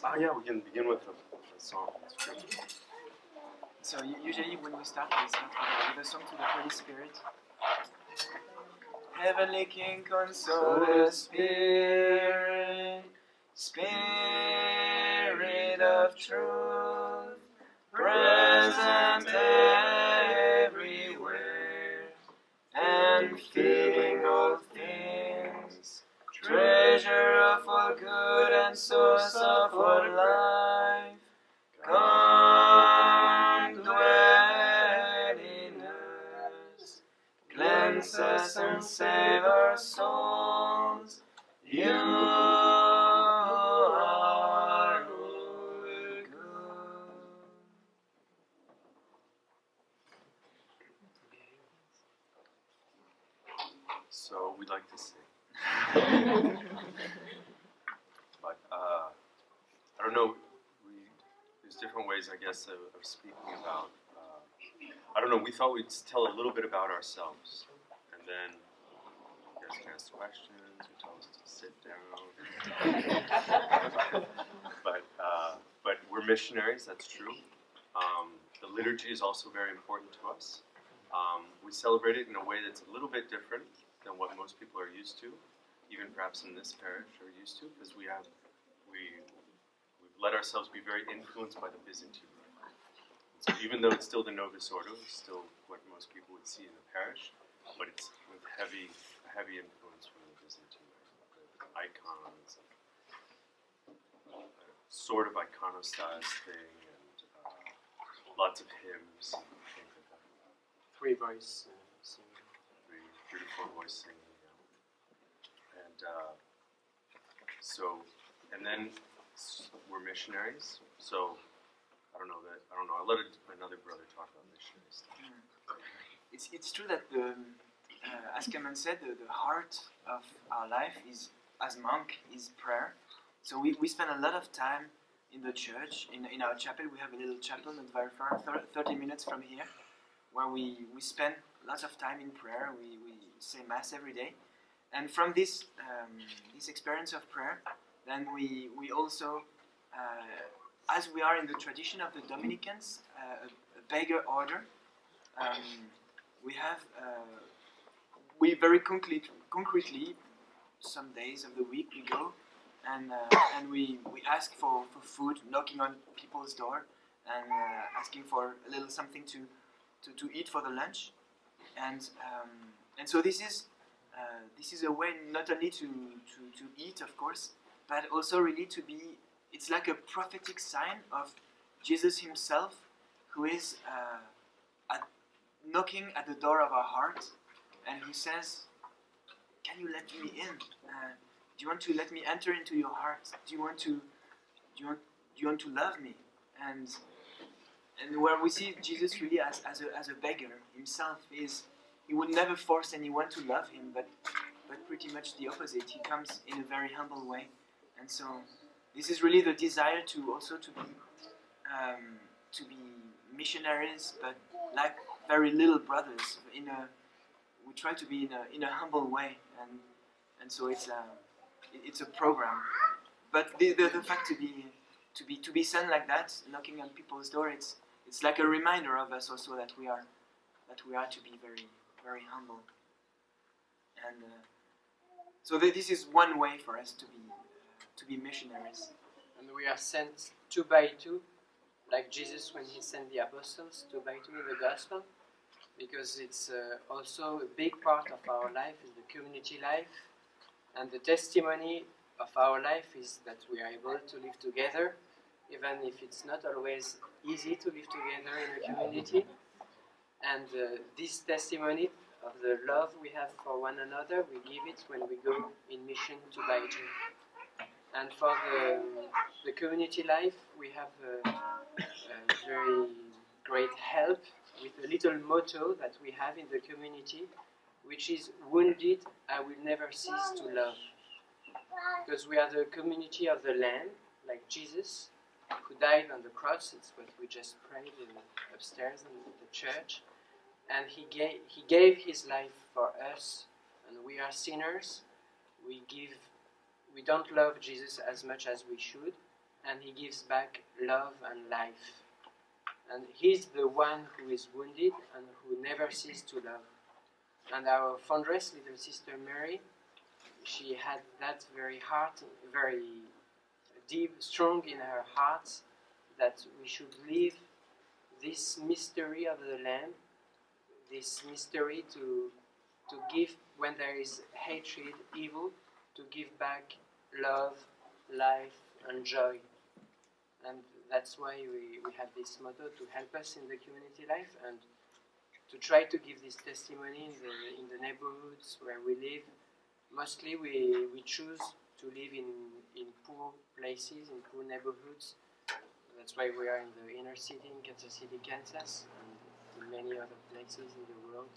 Yeah, we can begin with a song. That's great. So usually when we start with a song to the Holy Spirit. Heavenly King, Consoler, Spirit, Spirit of truth, present everywhere, and filling all things, treasure of all good and source of all life, come dwell in us, cleanse us and save our souls. You are all good. So we'd like to sing. But I don't know, there's different ways, I guess, of speaking about. I don't know, we thought we'd tell a little bit about ourselves. And then you guys can ask questions or tell us to sit down. But we're missionaries, that's true. The liturgy is also very important to us. We celebrate it in a way that's a little bit different than what most people are used to, even perhaps in this parish are used to, because we've let ourselves be very influenced by the Byzantine Rite. So even though it's still the Novus Ordo, it's still what most people would see in the parish, but it's with heavy influence from the Byzantine Rite, the icons, sort of iconostase thing, and lots of hymns and things like that. Three voice singing. Three to four voice singing, yeah. And then we're missionaries. So I don't know. I'll let another brother talk about missionary stuff. It's true that as Cameron said, the heart of our life is, as monk, is prayer. So we spend a lot of time in the church, in our chapel. We have a little chapel not very far, 30 minutes from here, where we spend lots of time in prayer. We say Mass every day. And from this experience of prayer, then we also, as we are in the tradition of the Dominicans, a beggar order, we very concretely, some days of the week we go and we ask for food, knocking on people's door and asking for a little something to eat for the lunch, and so this is a way not only to eat, of course, but also really to be. It's like a prophetic sign of Jesus himself, who is knocking at the door of our heart, and who says, "Can you let me in? Do you want to let me enter into your heart? Do you want to love me?" And where we see Jesus really as a beggar himself, is he would never force anyone to love him, but pretty much the opposite. He comes in a very humble way, and so this is really the desire to be missionaries, but like very little brothers. We try to be in a humble way, and so it's a program. But the fact to be sent like that, knocking on people's door, it's like a reminder of us also that we are to be very, very humble. And so this is one way for us to be missionaries. And we are sent 2 by 2, like Jesus when he sent the apostles 2 by 2 in the gospel, because it's also a big part of our life is the community life, and the testimony of our life is that we are able to live together, even if it's not always easy to live together in a community. And this testimony of the love we have for one another, we give it when we go in mission 2 by 2. And for the community life, we have a very great help with a little motto that we have in the community, which is, "Wounded, I will never cease to love." Because we are the community of the Lamb, like Jesus, who died on the cross. It's what we just prayed upstairs in the church. And he gave his life for us, and we are sinners. We don't love Jesus as much as we should, and he gives back love and life. And he's the one who is wounded and who never ceases to love. And our foundress, little sister Mary, she had that very heart, very deep, strong in her heart, that we should live this mystery of the Lamb, this mystery to give when there is hatred, evil, to give back love, life, and joy. And that's why we have this motto to help us in the community life and to try to give this testimony in the neighborhoods where we live. Mostly we choose to live in poor places, in poor neighborhoods. That's why we are in the inner city, in Kansas City, Kansas, and in many other places in the world.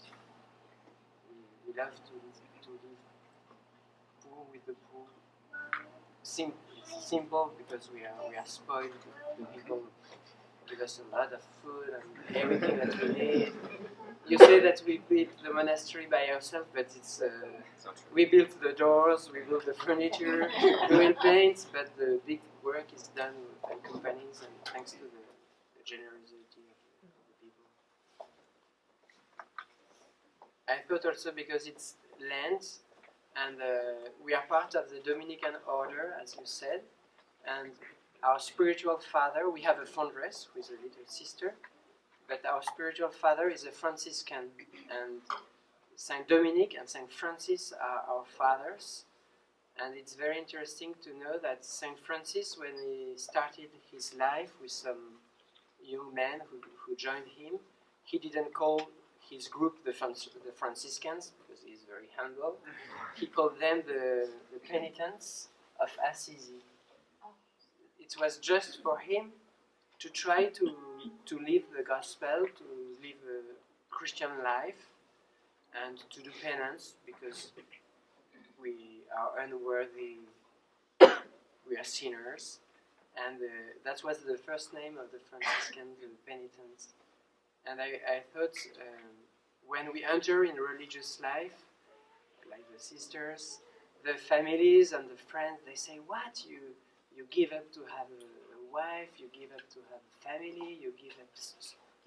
We love to live poor with the poor. It's simple because we are spoiled. The people give us a lot of food and everything that we need. You say that we built the monastery by ourselves, but it's we built the doors, we built the furniture, we will paint, but the big work is done by companies and thanks to the generosity of the people. I thought also because it's Lent, and we are part of the Dominican order, as you said, and our spiritual father, we have a foundress who is a little sister, but our spiritual father is a Franciscan, and Saint Dominic and Saint Francis are our fathers. And it's very interesting to know that Saint Francis, when he started his life with some young men who joined him, he didn't call his group the Franciscans, because he's very humble. He called them the penitents of Assisi. It was just for him to try to live the gospel, to live a Christian life, and to do penance, because we are unworthy, we are sinners. And that was the first name of the Franciscan, the penitents. And I thought, when we enter in religious life, like the sisters, the families and the friends, they say, what, you give up to have a wife, you give up to have a family, you give up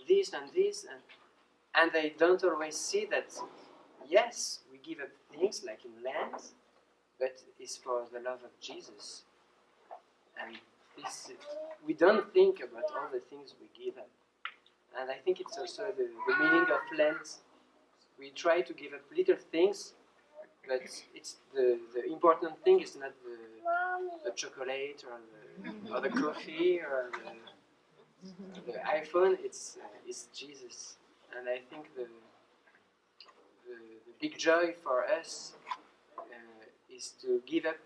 this and this, and they don't always see that, yes, we give up things like in Lent, but it's for the love of Jesus. And this, we don't think about all the things we give up. And I think it's also the meaning of Lent. We try to give up little things, but it's the important thing is not the chocolate or the coffee or the iPhone. It's Jesus. And I think the big joy for us is to give up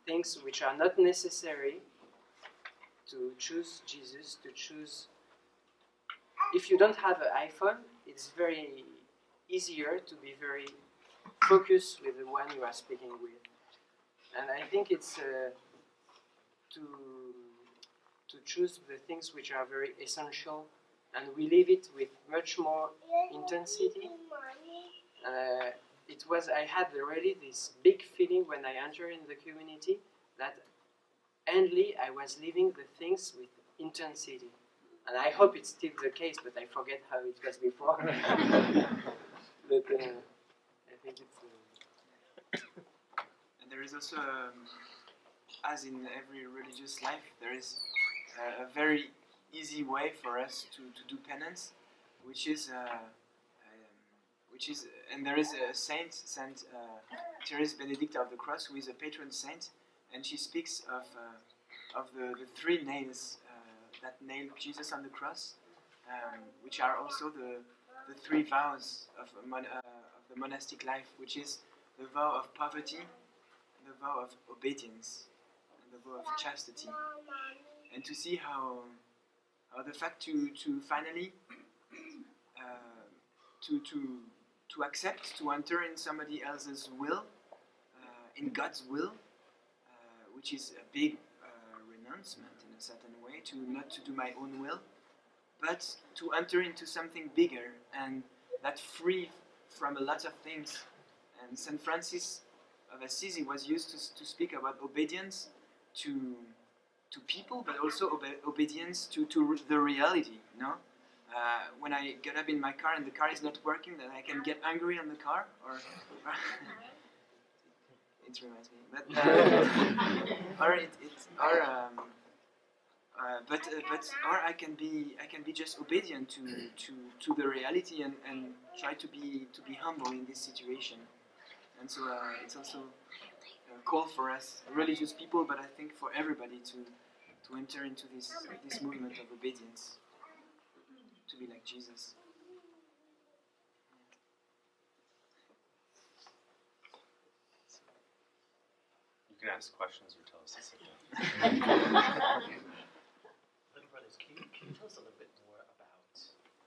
things which are not necessary, to choose Jesus, to choose. If you don't have an iPhone, it's very easier to be very focused with the one you are speaking with. And I think it's to choose the things which are very essential, and we live it with much more intensity. I had really this big feeling when I entered in the community that endly I was living the things with intensity. And I hope it's still the case, but I forget how it was before. But I think it's... And there is also, as in every religious life, there is a very easy way for us to do penance, which is, and there is a saint, Saint Therese Benedict of the Cross, who is a patron saint, and she speaks of the three nails that nailed Jesus on the cross, which are also the three vows of the monastic life, which is the vow of poverty, the vow of obedience, and the vow of chastity. And to see how the fact to finally to accept, to enter in somebody else's will, in God's will, which is a big renouncement in a certain way, to not to do my own will, but to enter into something bigger and that free from a lot of things. And Saint Francis of Assisi was used to speak about obedience to to people, but also obedience to the reality. You know, when I get up in my car and the car is not working, then I can get angry on the car, or it reminds me, but or I can be just obedient to the reality and try to be humble in this situation. And so it's also a call for us religious people, but I think for everybody to enter into this movement of obedience, to be like Jesus. You can ask questions or tell us to sit down. Little brothers, can you tell us a little bit more about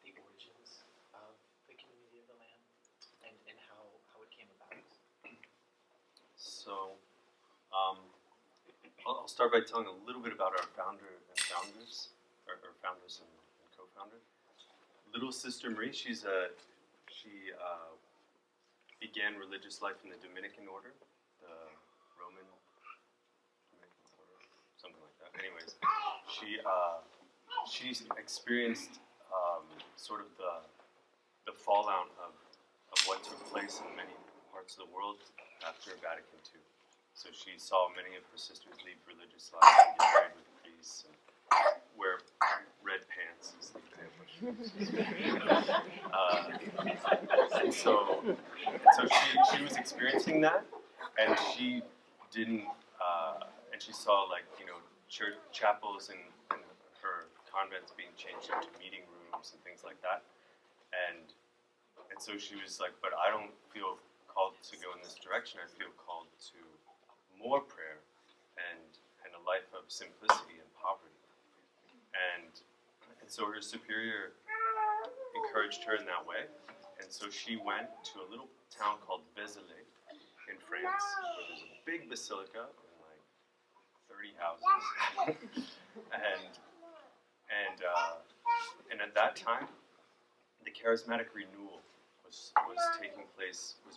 the origins of the community of the Lamb and how it came about? So, I'll start by telling a little bit about our founder and founders, or founders and co-founder. Little Sister Marie, she began religious life in the Dominican order, the Roman Dominican order, something like that. Anyways, she experienced sort of the fallout of what took place in many parts of the world after Vatican II. So she saw many of her sisters leave religious life and get married with priests and wear red pants, is the example. And so she was experiencing that, and she didn't, and she saw church chapels and her convents being changed into meeting rooms and things like that, and so she was like, but I don't feel called to go in this direction. I feel called to more prayer and a life of simplicity and poverty. And so her superior encouraged her in that way. And so she went to a little town called Vézelay in France, where there's a big basilica and like 30 houses. and at that time, the charismatic renewal was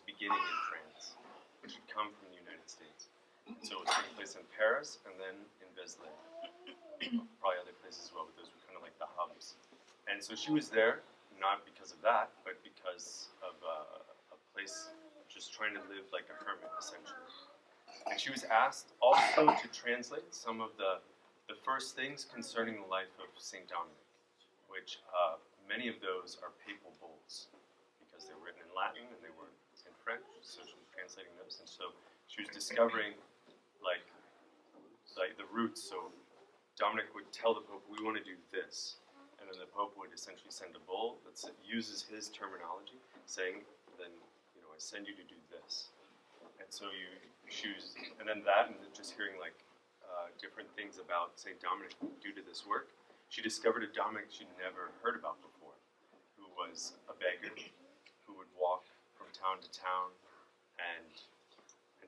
beginning in France, which had come from the United States. And so it was taking place in Paris and then in Vézelay. Probably other places as well, but those were kind of like the hubs. And so she was there, not because of that, but because of a place just trying to live like a hermit, essentially. And she was asked also to translate some of the first things concerning the life of St. Dominic, which many of those are papal bulls, because they're written in Latin and they were in French, so she was translating those. And so she was discovering like the roots. So Dominic would tell the Pope, we want to do this. And then the Pope would essentially send a bull that uses his terminology, saying, then, I send you to do this. And so you choose, and then that, and just hearing different things about St. Dominic due to this work, she discovered a Dominic she'd never heard about before, who was a beggar, who would walk from town to town and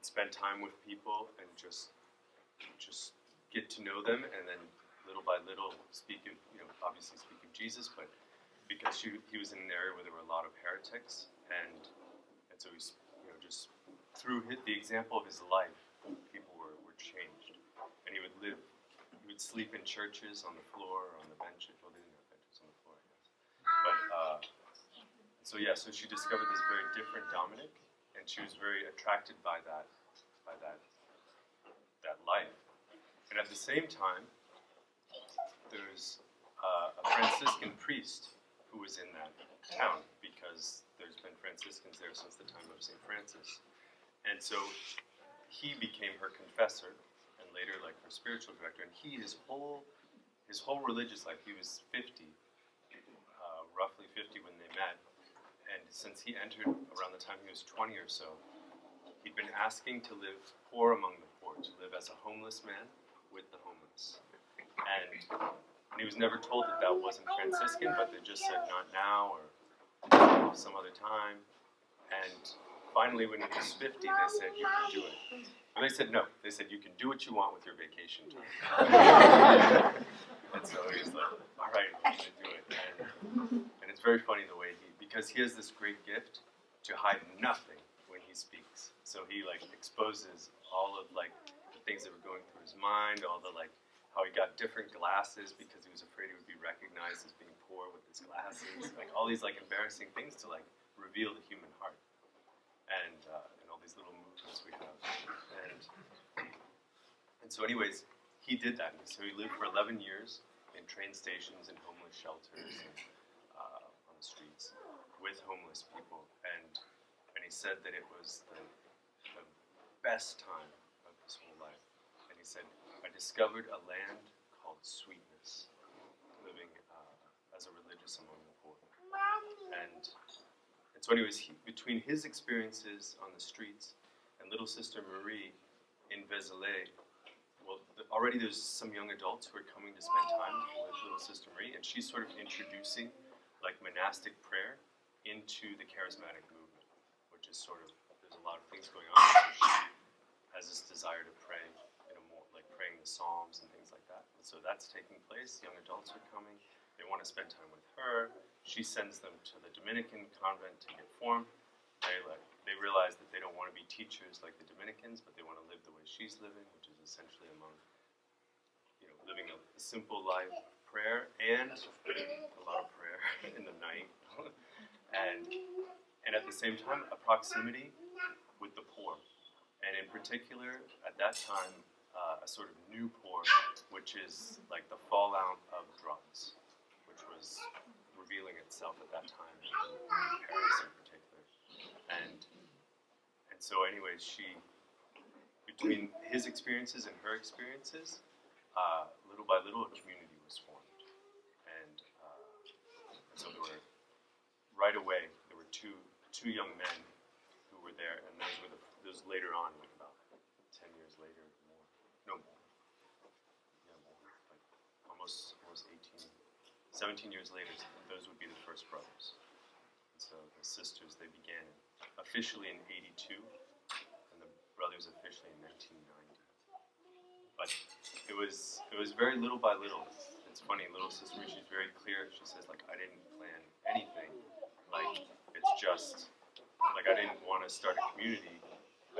spend time with people and just get to know them, and then little by little obviously speak of Jesus, but because he was in an area where there were a lot of heretics, and so he's just through the example of his life, people were changed, and he would sleep in churches on the floor or on the benches. Well, they didn't have benches on the floor, I guess. But so she discovered this very different Dominic, and she was very attracted by that life. And at the same time, there's a Franciscan priest who was in that town, because there's been Franciscans there since the time of St. Francis. And so he became her confessor, and later her spiritual director. And his whole religious life, he was 50, roughly 50 when they met. And since he entered around the time he was 20 or so, he'd been asking to live poor among the poor, to live as a homeless man with the homeless. And he was never told that wasn't Franciscan, but they just said not now or some other time. And finally, when he was 50, they said, you can do it. And they said no. They said, you can do what you want with your vacation time. And so he was like, all right, I'm going to do it. And it's very funny the way because he has this great gift to hide nothing when he speaks. So he exposes all of the things that were going through his mind, all the how he got different glasses because he was afraid he would be recognized as being poor with his glasses. Like all these like embarrassing things to like reveal the human heart, and all these little movements we have, and so anyways, he did that. And so he lived for 11 years in train stations and homeless shelters and on the streets with homeless people, and he said that it was the best time of his whole life. And he said, I discovered a land called sweetness, living as a religious among the poor. And so anyways, between his experiences on the streets and little sister Marie in Vézelay, well, already there's some young adults who are coming to spend time with little sister Marie, and she's sort of introducing like monastic prayer into the charismatic movement, which is sort of, there's a lot of things going on. So she has this desire to pray, more like praying the Psalms and things like that. And so that's taking place. Young adults are coming. They want to spend time with her. She sends them to the Dominican convent to get formed. They realize that they don't want to be teachers like the Dominicans, but they want to live the way she's living, which is essentially among, living a simple life, prayer, and a lot of prayer in the night, and at the same time, a proximity with the poor, and in particular, at that time, a sort of new poor, which is like the fallout of drugs, which was revealing itself at that time in Paris in particular, and so anyways, between his experiences and her experiences, little by little, a community was formed, and so right away there were two young men who were there, and those later on, like about 10 years later, more, like almost 17 years later, those would be the first brothers. And so the sisters, they began officially in 82, and the brothers officially in 1990. But it was very little by little. It's funny, little sister, she's very clear. She says, like, I didn't plan anything. Like, it's just, like, I didn't want to start a community.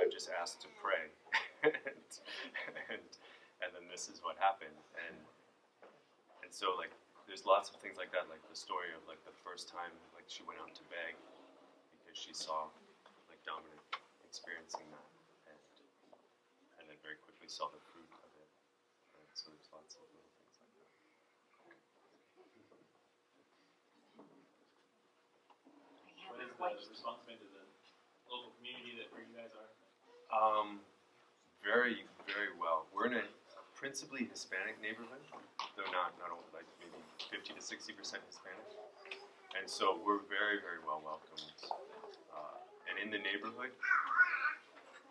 I just asked to pray. and then this is what happened. And so, like, there's lots of things like that, like the story of, like, the first time, like, she went out to beg because she saw, like, Dominic experiencing that, and then very quickly saw the fruit of it. And so there's lots of little things like that. What is the responsibility to the local community where you guys are? Very, very well. We're in a principally Hispanic neighborhood, though not like maybe 50 to 60% Hispanic, and so we're very, very well welcomed. And in the neighborhood,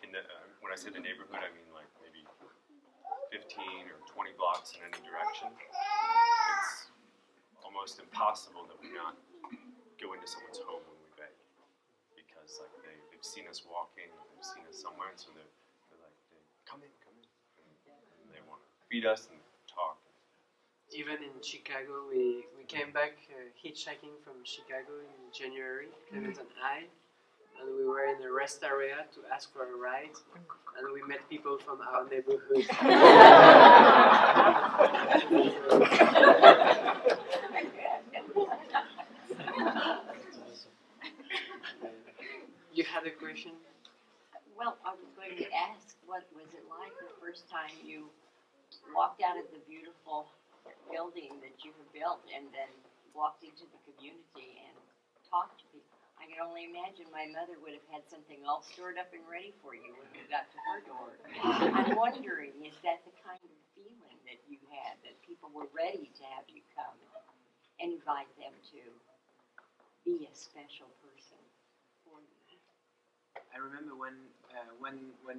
when I say the neighborhood, I mean like maybe 15 or 20 blocks in any direction. It's almost impossible that we not go into someone's home when we beg, because like they've seen us walking, they've seen us somewhere, and so they're like, come in, and they want to feed us and talk. Even in Chicago, we came back hitchhiking from Chicago in January, Clement and I, and we were in a rest area to ask for a ride, and we met people from our neighborhood. You had a question? Well, I was going to ask, what was it like the first time you walked out of the beautiful building that you have built and then walked into the community and talked to people? I can only imagine my mother would have had something all stored up and ready for you when you got to her door. I'm wondering, is that the kind of feeling that you had, that people were ready to have you come and invite them to be a special person for you? I remember one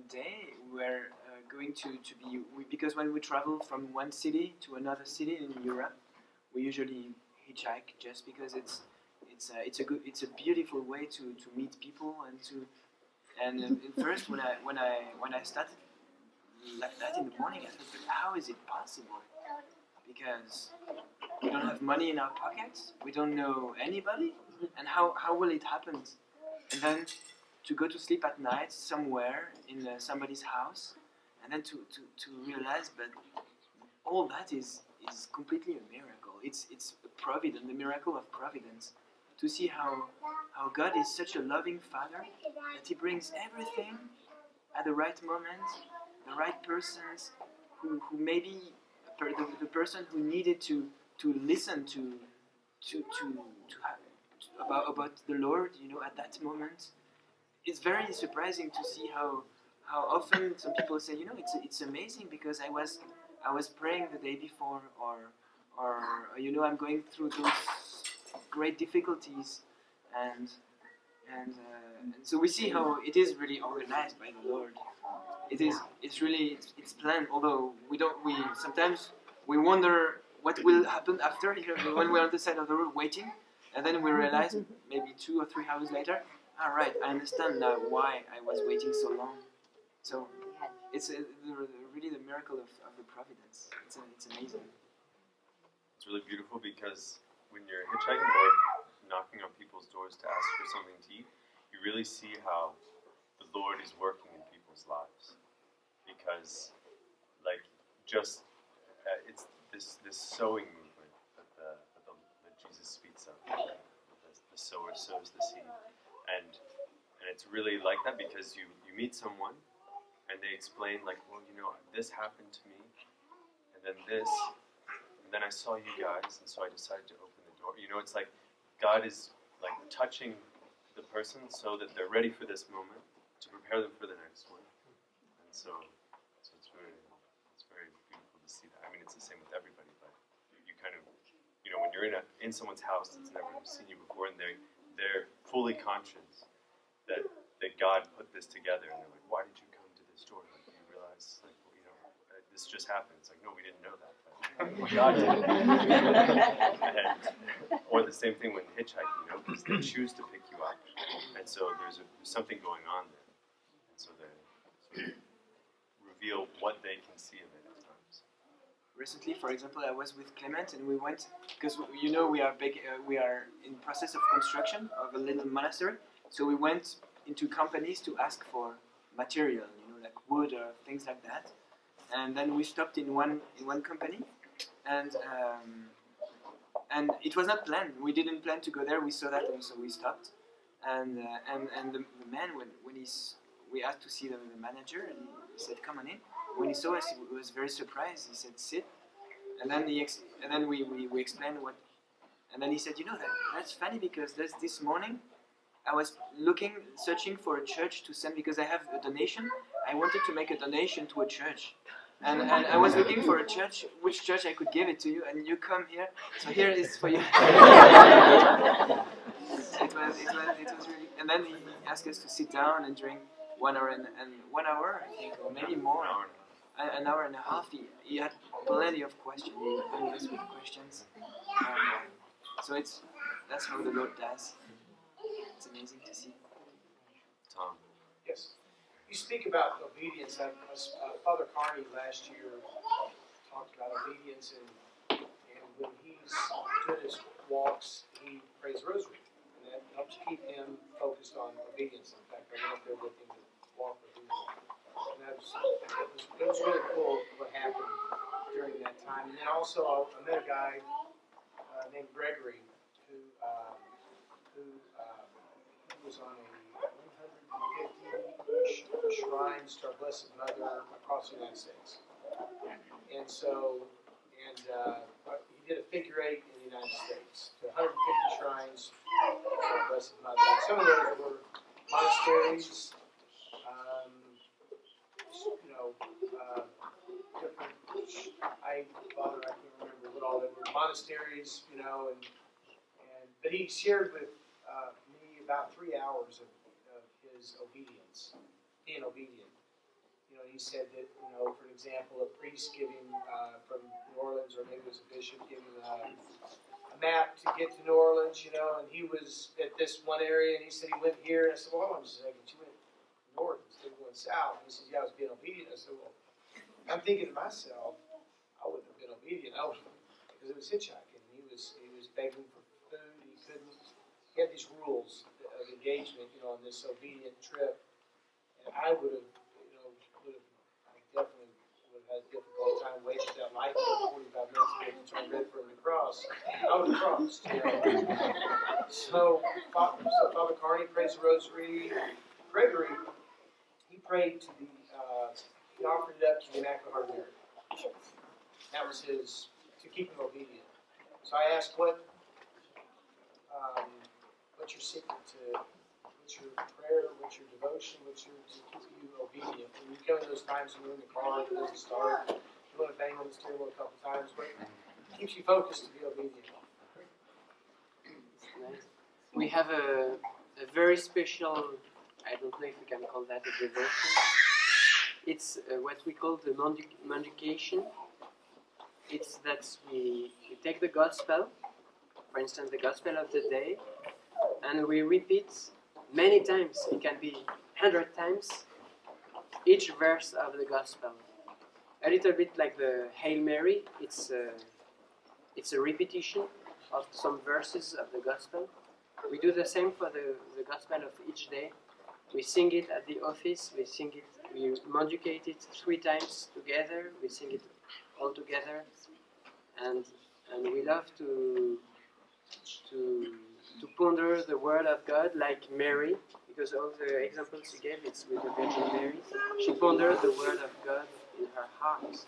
day we were going to be, because when we travel from one city to another city in Europe, we usually hitchhike just because it's a beautiful way to meet people and first when I started like that in the morning, I thought, how is it possible? Because we don't have money in our pockets, we don't know anybody, and how will it happen? And then to go to sleep at night somewhere in somebody's house, and then to realize, but all that is completely a miracle. It's a providence, the miracle of providence. To see how God is such a loving Father that He brings everything at the right moment, the right persons who maybe the person who needed to listen about the Lord, at that moment. It's very surprising to see how often some people say, it's amazing because I was praying the day before, or I'm going through those great difficulties, and so we see how it is really organized by the Lord. It's planned. Although we sometimes we wonder what will happen after, when we're on the side of the road waiting, and then we realize maybe 2 or 3 hours later, all right, I understand now why I was waiting so long. So it's really the miracle of the providence. It's amazing. It's really beautiful because when you're hitchhiking or knocking on people's doors to ask for something to eat, you really see how the Lord is working in people's lives. Because, it's this sowing movement that Jesus speaks of. The sower sows the seed, and it's really like that because you meet someone, and they explain this happened to me, and then this, and then I saw you guys, and so I decided to open the door. It's like God is touching the person so that they're ready for this moment to prepare them for the next one, and so it's very beautiful to see that. I mean, it's the same with everybody, but you kind of when you're in someone's house that's never seen you before, and they're fully conscious that God put this together, and they're like, why did you come to this door? You realize this just happened. It's like, no, we didn't know that. But God did. Or the same thing when hitchhiking, because they choose to pick you up, and so there's something going on there, and so they sort of reveal what they can see of it at times. Recently, for example, I was with Clement, and we went because we are in process of construction of a little monastery. So we went into companies to ask for material, like wood or things like that. And then we stopped in one company, and it was not planned. We didn't plan to go there. We saw that, and so we stopped. And the man, when we asked to see the manager, and he said, "Come on in." When he saw us, he was very surprised. He said, "Sit." And then we explained what. And then he said, that's funny because this morning I was searching for a church to send because I have a donation. I wanted to make a donation to a church. And I was looking for a church, which church I could give it to you, and you come here, so here it is for you. It was really, and then he asked us to sit down and drink 1 hour and 1 hour, I think, or maybe more, an hour and a half. He had plenty of questions, always with questions. So that's how the Lord does. It's amazing to see. Tom. Yes. You speak about obedience. Father Carney last year talked about obedience, and when he's doing his walks, he prays rosary, and that helps keep him focused on obedience. In fact, I went up there with him to walk with him, and it was really cool what happened during that time. And then also I met a guy named Gregory who was on a 150 shrines to our Blessed Mother across the United States. And so, he did a figure 8 in the United States to 150 shrines to our Blessed Mother. And some of those were monasteries, different. I can't remember what all they were. Monasteries, but he shared with me about 3 hours of his obedience, being obedient. He said that, for example, a priest giving from New Orleans, or maybe it was a bishop giving a map to get to New Orleans, and he was at this one area, and he said he went here, and I said, well, hold on just a second, you went north instead of going south. And he said, yeah, I was being obedient. I said, well, I'm thinking to myself, I wouldn't have been obedient. Because it was hitchhiking. He was begging for food. He couldn't. He had these rules of engagement, on this obedient trip, and I would have, I definitely would have had a difficult time wait for that light for 45 minutes to get to turn red for him to cross, I would have crossed. You know? So Father Carney prays the rosary. Gregory, he prayed to the, he offered it up to the Immaculate Heart of Mary. That was his, to keep him obedient. So I asked, what's your secret to, what's your prayer, what's your devotion, to keep you obedient? When you come in those times when you're in the car, it doesn't start, you want to bang on the steering wheel a couple times, but it keeps you focused to be obedient. Nice. We have a very special, I don't know if we can call that a devotion. It's what we call the mendication. It's that we take the gospel, for instance, the gospel of the day, and we repeat many times. It can be 100 times each verse of the gospel. A little bit like the Hail Mary. It's a repetition of some verses of the gospel. We do the same for the gospel of each day. We sing it at the office. We sing it. We mendicate it 3 times together. We sing it all together, and we love to ponder the Word of God like Mary, because all the examples she gave, it's with the Virgin Mary. She pondered the Word of God in her heart,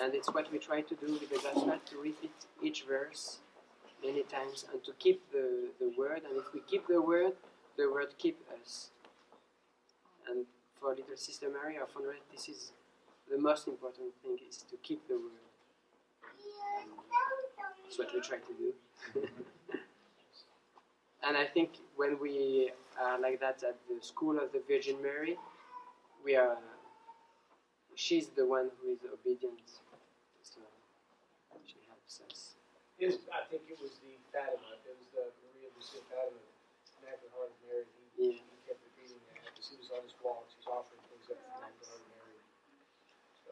and it's what we try to do with the Gospel, to repeat each verse many times and to keep the Word. And if we keep the Word keeps us. And for little Sister Mary, our founder, this is the most important thing, is to keep the Word. That's what we try to do. And I think when we are like that at the school of the Virgin Mary, she's the one who is obedient. So she helps us. I think it was the Fatima. It was the Maria Lucia Fatima, Immaculate Heart of Mary. He kept repeating that because he was on his walks. He was offering things up to the Immaculate Heart of Mary. So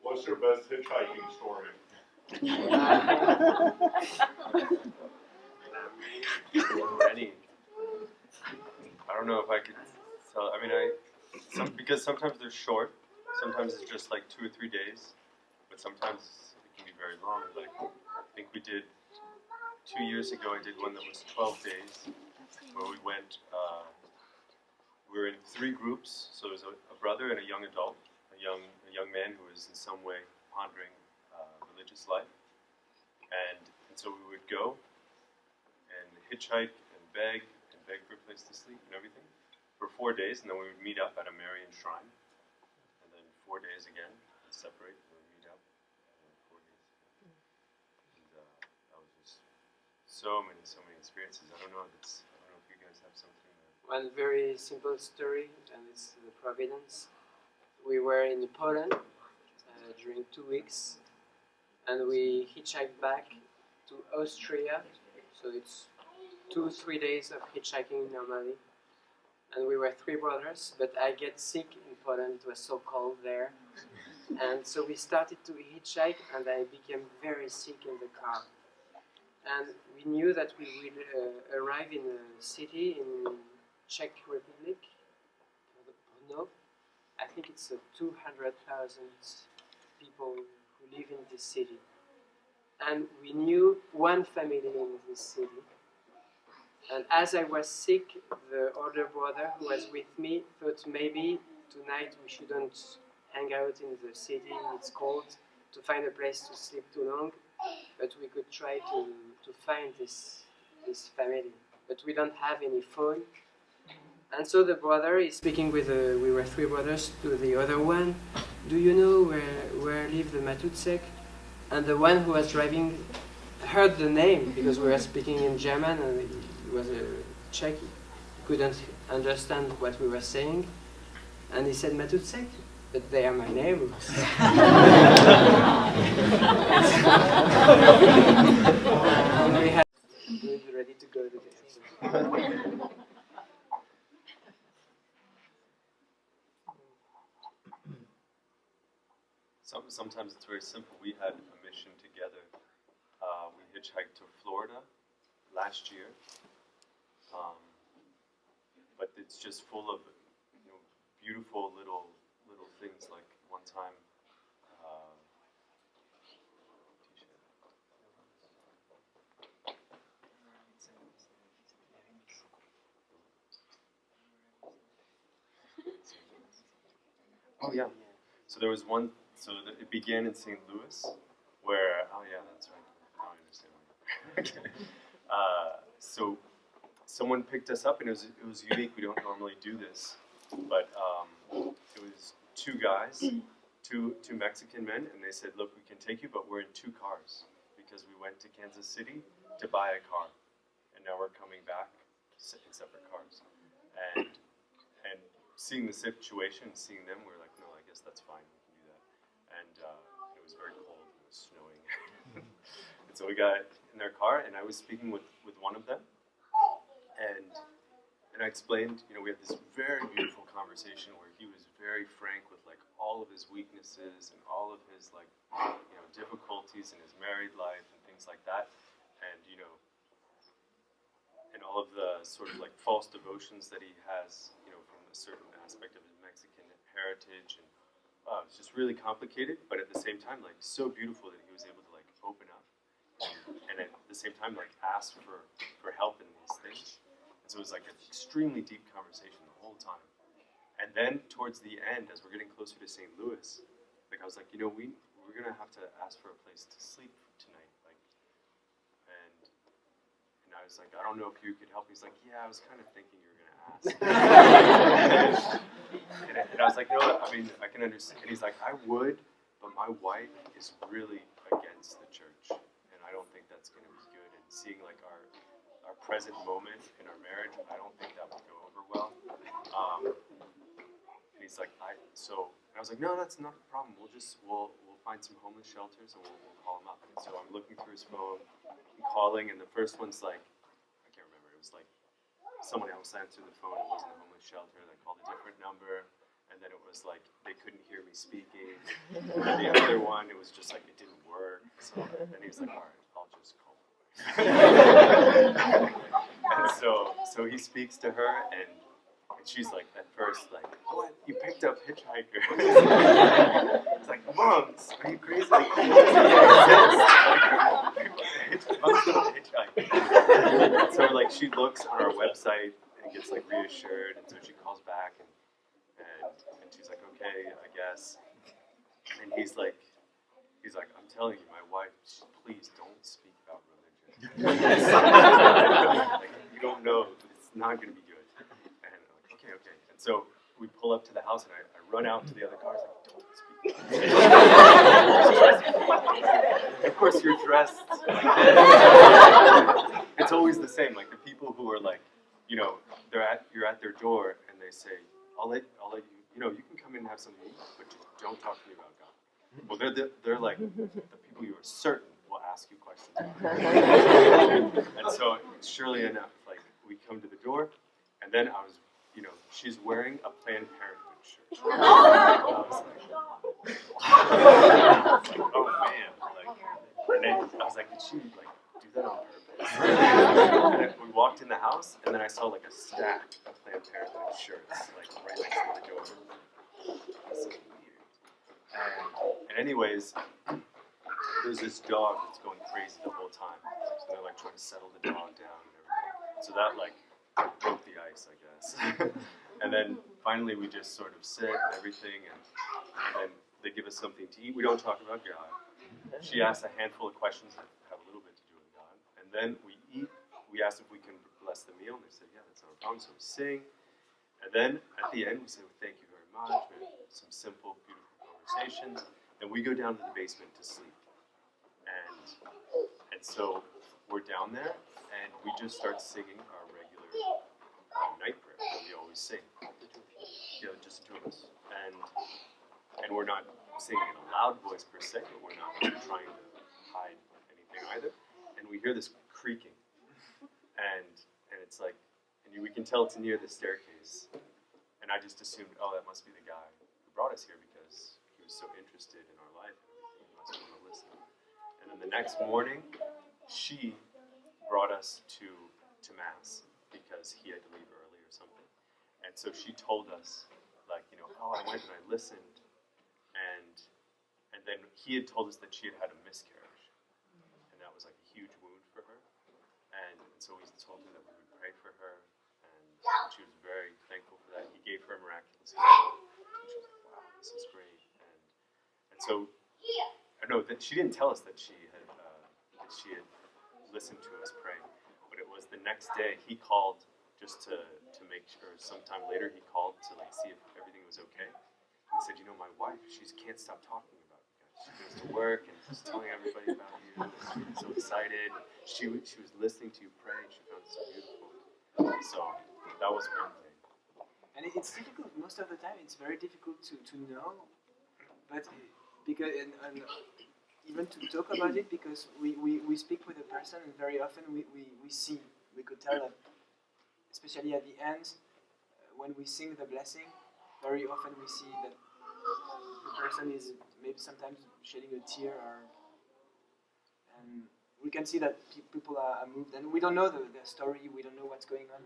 what's your best hitchhiking story? Any. I don't know if I could tell. I mean, because sometimes they're short. Sometimes it's just like 2 or 3 days, but sometimes it can be very long. Like I think we did 2 years ago. I did one that was 12 days, where we went. We were in 3 groups. So there was a brother and a young adult, a young man who was in some way pondering religious life, and so we would go and hitchhike and beg for a place to sleep and everything for 4 days, and then we would meet up at a Marian shrine, and then 4 days again, and separate, and we'd meet up, and then 4 days again. And that was just so many experiences. I don't know if you guys have something. One very simple story, and it's the Providence. We were in Poland during 2 weeks, and we hitchhiked back to Austria, so it's 2-3 days of hitchhiking normally. And we were 3 brothers, but I get sick in Poland. It was so cold there, and so we started to hitchhike, and I became very sick in the car. And we knew that we would arrive in a city in Czech Republic, Brno. I think it's 200,000 people who live in this city. And we knew one family in this city. And as I was sick, the older brother who was with me thought maybe tonight we shouldn't hang out in the city, it's cold, to find a place to sleep too long, but we could try to find this family. But we don't have any phone. And so the brother is speaking with we were 3 brothers, to the other one. Do you know where live the Matuszek? And the one who was driving heard the name, because we were speaking in German, and he was a Czech. He couldn't understand what we were saying. And he said, Matuszek? But they are my neighbors. And we had ready to go to the airport. Sometimes it's very simple. We had a mission together. We hitchhiked to Florida last year, but it's just full of beautiful little things. Like one time, Oh yeah. So there was one. So it began in St. Louis, where that's right. Now I understand. Okay. So someone picked us up, and it was unique. We don't normally do this, but it was two guys, two Mexican men, and they said, "Look, we can take you, but we're in two cars because we went to Kansas City to buy a car, and now we're coming back in separate cars." And seeing the situation, seeing them, we were like, "No, I guess that's fine. We can do that." And it was very cold. It was snowing, and so we got in their car, and I was speaking with one of them, and I explained, we had this very beautiful conversation where he was very frank with like all of his weaknesses and all of his like, difficulties in his married life and things like that, and and all of the sort of like false devotions that he has, from a certain aspect of his Mexican heritage, and it's just really complicated, but at the same time, like so beautiful that he was able to like open up, and at the same time, like ask for help in these things. So it was like an extremely deep conversation the whole time. And then towards the end, as we're getting closer to St. Louis, like I was like, we're gonna have to ask for a place to sleep tonight. Like, and I was like, I don't know if you could help. He's like, yeah, I was kind of thinking you were gonna ask. and I was like, no, I mean, I can understand. And he's like, I would, but my wife is really against the church, and I don't think that's gonna be good. And seeing like our present moment in our marriage, I don't think that would go over well. And he's like, and I was like, no, that's not a problem. We'll find some homeless shelters and we'll call him up. And so I'm looking through his phone, I'm calling, and the first one's like, I can't remember. It was like someone else answered the phone. It wasn't a homeless shelter. They called a different number, and then it was like they couldn't hear me speaking. And then the other one, it was just like it didn't work. So then he was like, all right, I'll just call. And so he speaks to her, and she's like, at first, like, what? You picked up hitchhiker? It's like, Moms, are you crazy? Like, Mom's not hitchhiker. So like, she looks on our website and gets like reassured, and so she calls back, and she's like, okay, I guess. And he's like, I'm telling you, my wife, please don't speak about religion. Like, you don't know, it's not going to be good. And I'm like, okay. And so we pull up to the house, and I run out to the other cars, like, don't speak. Of course, you're dressed. It's always the same. Like the people who are like, you're at their door, and they say, I'll let you. You can come in and have something to eat, but just don't talk to me about God. Well, they're like the people you are certain will ask you questions about. And so, surely enough, like we come to the door, and then I was, she's wearing a Planned Parenthood shirt. And I was like, oh man, like, and then I was like, did she like do that on purpose? And then we walked in the house, and then I saw like a stack of Planned Parenthood shirts, like right next to the door. This is weird. And anyways, there's this dog that's going crazy the whole time. So they're like trying to settle the dog down and everything. So that like broke the ice, I guess. And then finally we just sort of sit and everything, and then they give us something to eat. We don't talk about God. She asks a handful of questions that have a little bit to do with God. And then we eat. We asked if we can bless the meal, and they said, yeah, that's not a problem. So we sing. And then at the end we say, well, thank you very much. We have some simple, beautiful conversations. And we go down to the basement to sleep. And so we're down there, and we just start singing our regular night prayer that we always sing. Yeah, just the two of us. And we're not singing in a loud voice per se, but we're not trying to hide anything either. And we hear this creaking, and it's like, and we can tell it's near the staircase. And I just assumed, oh, that must be the guy who brought us here because he was so interested in our life and everything. He must want to listen. And then the next morning, she brought us to Mass because he had to leave early or something. And so she told us, like, oh, I went and I listened, and then he had told us that she had had a miscarriage, and that was like a huge wound for her. And so we told her that we would pray for her, and she was very thankful for that. He gave her a miraculous healing, and she was like, wow. this is great. And so, I don't know that she didn't tell us that she had listened to us praying, but it was the next day he called just to make sure. Sometime later he called to like see if everything was okay. And he said, you know, my wife, she can't stop talking about you guys. She goes to work and she's telling everybody about you. She's so excited. She was listening to you pray. She found it so beautiful. So that was one thing. And it's difficult most of the time. It's very difficult to know, but because and even to talk about it, because we speak with a person and very often we could tell that, especially at the end when we sing the blessing, very often we see that the person is maybe sometimes shedding a tear, and we can see that people are moved, and we don't know the story, we don't know what's going on,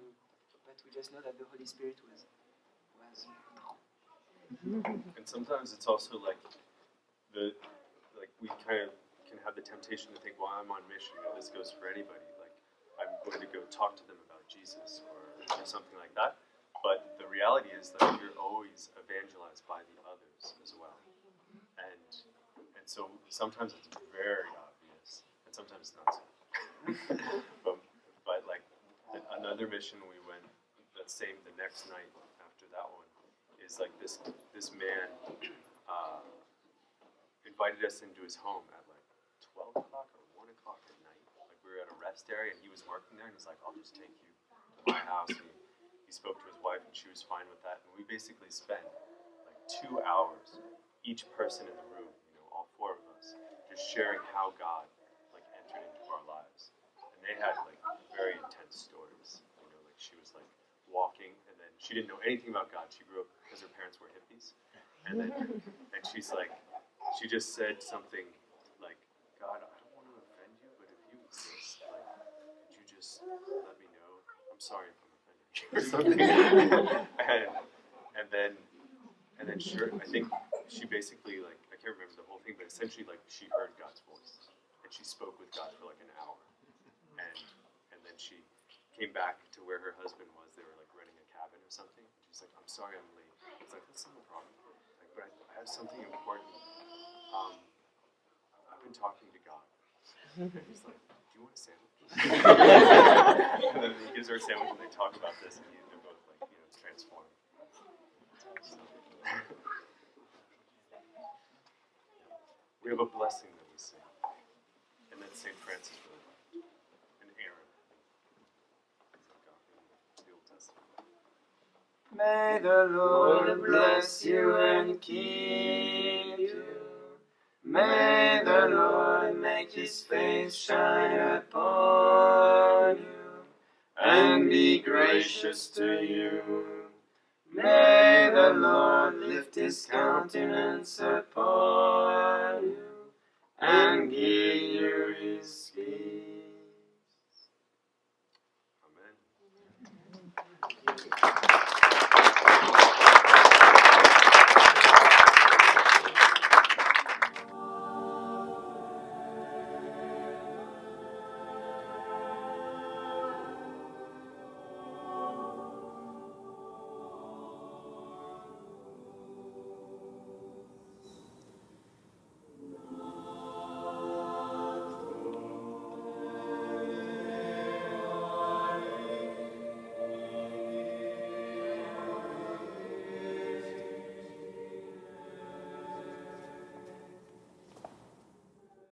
but we just know that the Holy Spirit was. And sometimes it's also like we kind of can have the temptation to think, well, I'm on mission. You know, this goes for anybody. Like I'm going to go talk to them about Jesus or something like that. But the reality is that you're always evangelized by the others as well. And so sometimes it's very obvious, and sometimes it's not so. but like another mission we went the next night after that one is like this man invited us into his home at like 12 o'clock or 1 o'clock at night. Like we were at a rest area and he was working there and he's like, I'll just take you to my house. And he spoke to his wife and she was fine with that. And we basically spent like 2 hours, each person in the room, you know, all 4 of us, just sharing how God like entered into our lives. And they had like very intense stories. You know, like she was like walking and then she didn't know anything about God. She grew up because her parents were hippies. And then she's like, she just said something like, God, I don't want to offend you, but if you exist, like, could you just let me know? I'm sorry if I'm offending you or something. and then sure, I think she basically, like, I can't remember the whole thing, but essentially, like, she heard God's voice. And she spoke with God for like an hour. And then she came back to where her husband was. They were like renting a cabin or something. She's like, I'm sorry I'm late. It's like, that's not a problem. Like, but I have something important. I've been talking to God. And he's like, do you want a sandwich? And then he gives her a sandwich and they talk about this and they're both like, you know, transformed. So, we have a blessing that we sing. And then St. Francis really loved. And Aaron. The Old Testament. May the Lord bless you and keep you. May the Lord make his face shine upon you and be gracious to you. May the Lord lift his countenance upon you